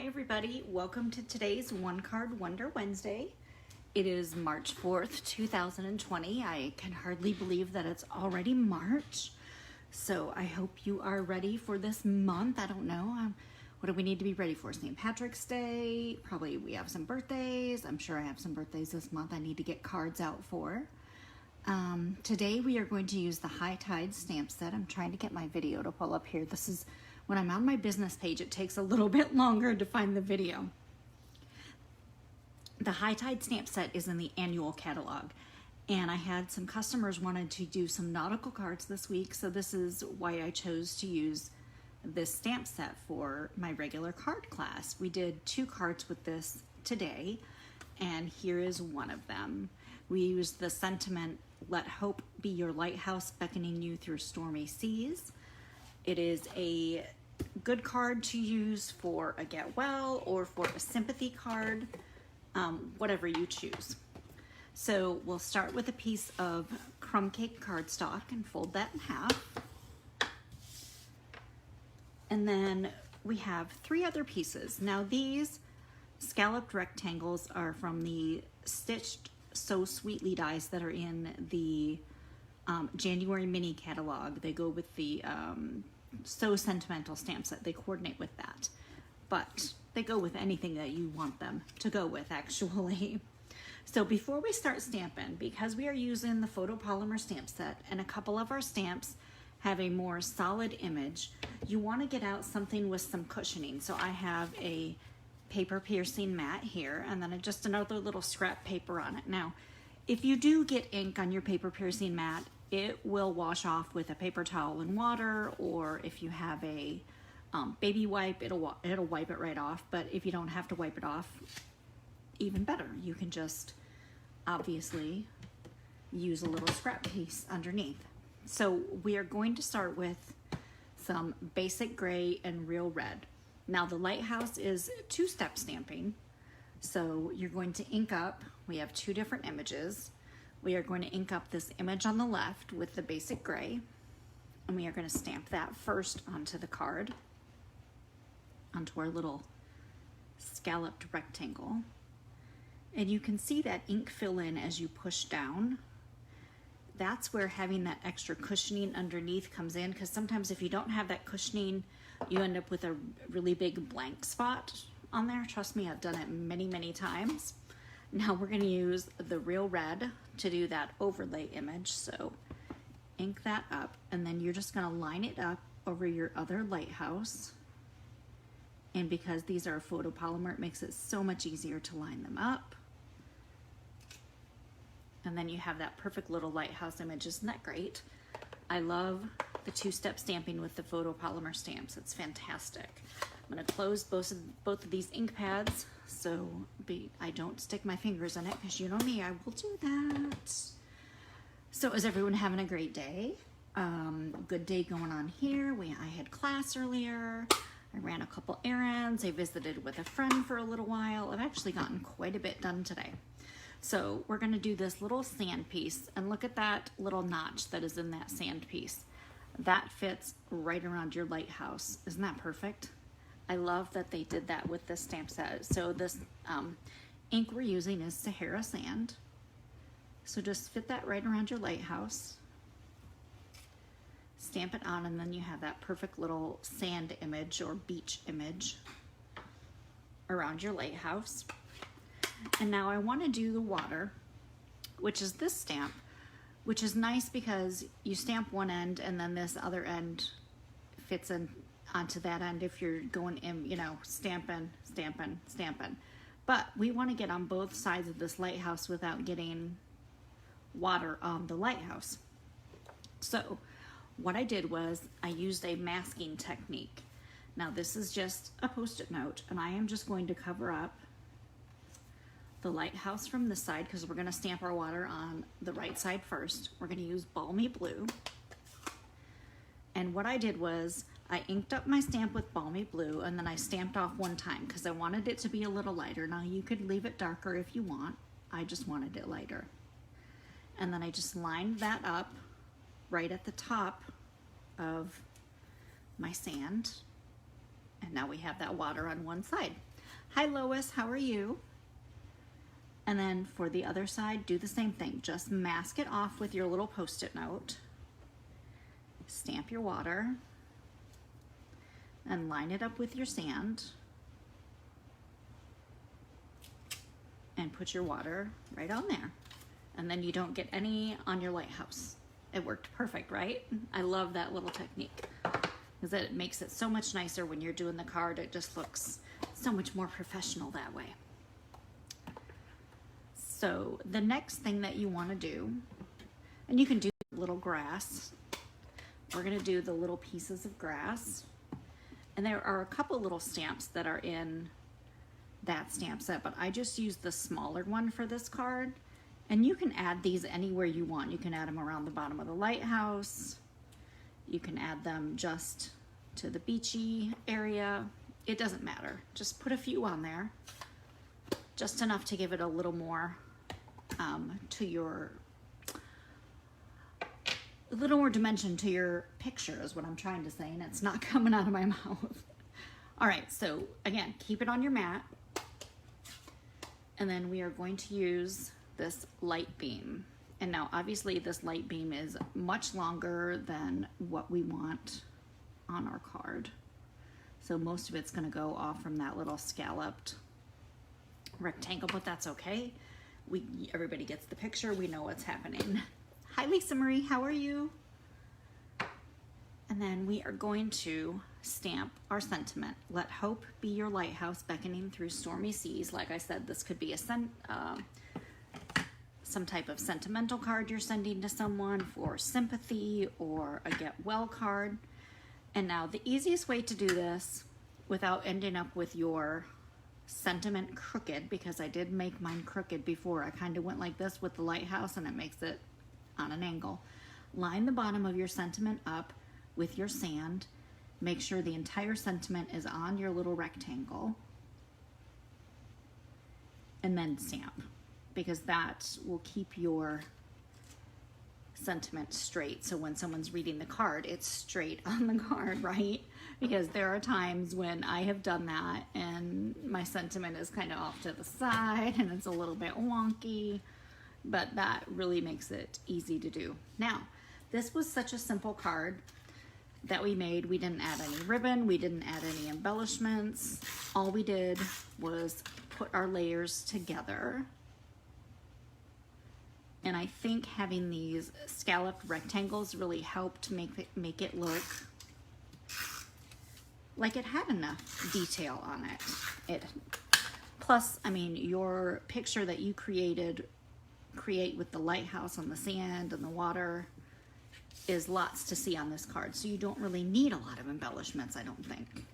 Hi everybody, welcome to today's One Card Wonder Wednesday. It is March 4th, 2020. I can hardly believe that it's already March. So I hope you are ready for this month. I don't know, what do we need to be ready for? St. Patrick's Day, probably we have some birthdays. I'm sure I have some birthdays this month I need to get cards out for. Today we are going to use the High Tide stamp set. I'm trying to get my video to pull up here. This is when I'm on my business page, it takes a little bit longer to find the video. The High Tide stamp set is in the annual catalog, and I had some customers wanted to do some nautical cards this week, so this is why I chose to use this stamp set for my regular card class. We did 2 cards with this today, and here is one of them. We used the sentiment, "Let hope be your lighthouse, beckoning you through stormy seas." It is a good card to use for a get well or for a sympathy card, whatever you choose. So we'll start with a piece of crumb cake cardstock and fold that in half. And then we have 3 other pieces. Now these scalloped rectangles are from the Stitched So Sweetly dies that are in the January mini catalog. They go with the So Sentimental stamp set. They coordinate with that, but they go with anything that you want them to go with, actually. So before we start stamping, because we are using the photopolymer stamp set and a couple of our stamps have a more solid image, you want to get out something with some cushioning. So I have a paper piercing mat here, and then just another little scrap paper on it. Now, if you do get ink on your paper piercing mat, it will wash off with a paper towel and water, or if you have a baby wipe, it'll wipe it right off. But if you don't have to wipe it off, even better. You can just obviously use a little scrap piece underneath. So we are going to start with some basic gray and real red. Now the lighthouse is 2-step stamping. So you're going to ink up, we have 2 different images. We are going to ink up this image on the left with the basic gray, and we are going to stamp that first onto the card, onto our little scalloped rectangle. And you can see that ink fill in as you push down. That's where having that extra cushioning underneath comes in, because sometimes if you don't have that cushioning, you end up with a really big blank spot on there. Trust me, I've done it many, many times. Now we're going to use the real red to do that overlay image. So ink that up, and then you're just going to line it up over your other lighthouse. And because these are photopolymer, it makes it so much easier to line them up. And then you have that perfect little lighthouse image. Isn't that great? I love the 2-step stamping with the photopolymer stamps. It's fantastic. I'm going to close both of these ink pads so I don't stick my fingers in it, because you know me, I will do that. So is everyone having a great day? Good day going on here. I had class earlier. I ran a couple errands. I visited with a friend for a little while. I've actually gotten quite a bit done today. So we're going to do this little sand piece, and look at that little notch that is in that sand piece. That fits right around your lighthouse. Isn't that perfect? I love that they did that with this stamp set. So this ink we're using is Sahara sand. So just fit that right around your lighthouse. Stamp it on, and then you have that perfect little sand image or beach image around your lighthouse. And now I want to do the water, which is this stamp, which is nice because you stamp one end and then this other end fits in onto that end if you're going in, you know, stamping. But we want to get on both sides of this lighthouse without getting water on the lighthouse. So what I did was I used a masking technique. Now this is just a Post-it note, and I am just going to cover up the lighthouse from this side, because we're going to stamp our water on the right side first. We're going to use Balmy Blue. And what I did was I inked up my stamp with Balmy Blue, and then I stamped off one time because I wanted it to be a little lighter. Now you could leave it darker if you want. I just wanted it lighter. And then I just lined that up right at the top of my sand. And now we have that water on one side. Hi Lois, how are you? And then for the other side, do the same thing. Just mask it off with your little Post-it note. Stamp your water and line it up with your sand. And put your water right on there. And then you don't get any on your lighthouse. It worked perfect, right? I love that little technique because it makes it so much nicer when you're doing the card. It just looks so much more professional that way. So the next thing that you want to do, and you can do little grass. We're going to do the little pieces of grass. And there are a couple little stamps that are in that stamp set, but I just used the smaller one for this card. And you can add these anywhere you want. You can add them around the bottom of the lighthouse. You can add them just to the beachy area. It doesn't matter. Just put a few on there. Just enough to give it a little more a little more dimension to your picture is what I'm trying to say, and it's not coming out of my mouth. All right, so again, keep it on your mat. And then we are going to use this light beam. And now obviously this light beam is much longer than what we want on our card. So most of it's gonna go off from that little scalloped rectangle, but that's okay. Everybody gets the picture, we know what's happening. Hi Lisa Marie, how are you? And then we are going to stamp our sentiment. Let hope be your lighthouse beckoning through stormy seas. Like I said, this could be some type of sentimental card you're sending to someone for sympathy, or a get well card. And now the easiest way to do this without ending up with your sentiment crooked, because I did make mine crooked before. I kind of went like this with the lighthouse and it makes it on an angle. Line the bottom of your sentiment up with your sand. Make sure the entire sentiment is on your little rectangle. And then stamp, because that will keep your sentiment straight. So when someone's reading the card, it's straight on the card, right? Because there are times when I have done that and my sentiment is kind of off to the side and it's a little bit wonky, but that really makes it easy to do. Now, this was such a simple card that we made. We didn't add any ribbon, we didn't add any embellishments. All we did was put our layers together. And I think having these scalloped rectangles really helped make it look like it had enough detail on it. Plus, I mean, your picture that you create with the lighthouse on the sand and the water is lots to see on this card. So you don't really need a lot of embellishments, I don't think.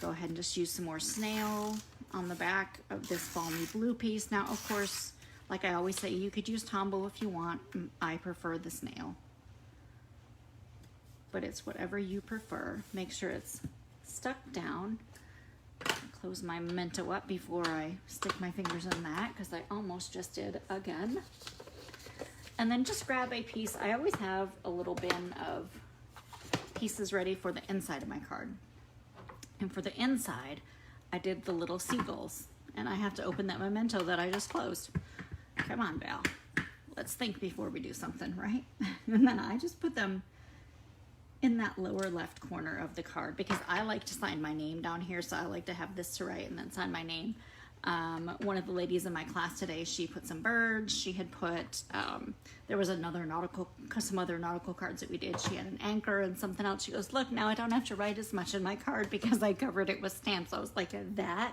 Go ahead and just use some more snail on the back of this balmy blue piece. Now, of course, like I always say, you could use Tombow if you want. I prefer the snail. But it's whatever you prefer. Make sure it's stuck down. Close my Memento up before I stick my fingers in that, because I almost just did again. And then just grab a piece. I always have a little bin of pieces ready for the inside of my card. And for the inside, I did the little seagulls. And I have to open that Memento that I just closed. Come on, Val. Let's think before we do something, right? And then I just put them in that lower left corner of the card, because I like to sign my name down here, so I like to have this to write and then sign my name. One of the ladies in my class today, she put some birds. She had put, there was some other nautical cards that we did. She had an anchor and something else. She goes, look, now I don't have to write as much in my card because I covered it with stamps. I was like, that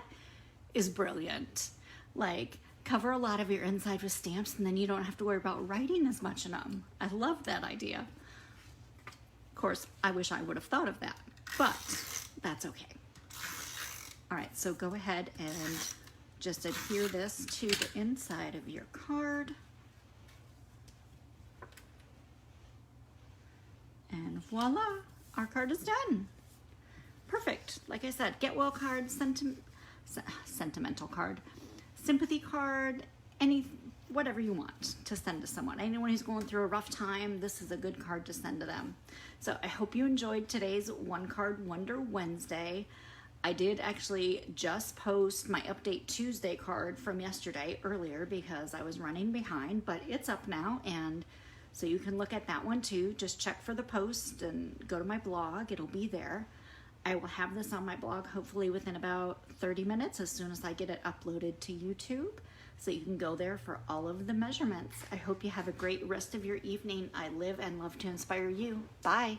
is brilliant. Like, cover a lot of your inside with stamps and then you don't have to worry about writing as much in them. I love that idea. Of course, I wish I would have thought of that, but that's okay. All right, so go ahead and just adhere this to the inside of your card. And voila, our card is done. Perfect. Like I said, get well card, sentimental card, sympathy card, whatever you want to send to someone. Anyone who's going through a rough time, this is a good card to send to them. So I hope you enjoyed today's One Card Wonder Wednesday. I did actually just post my Update Tuesday card from yesterday earlier because I was running behind, but it's up now, and so you can look at that one too. Just check for the post and go to my blog. It'll be there. I will have this on my blog hopefully within about 30 minutes as soon as I get it uploaded to YouTube. So you can go there for all of the measurements. I hope you have a great rest of your evening. I live and love to inspire you. Bye.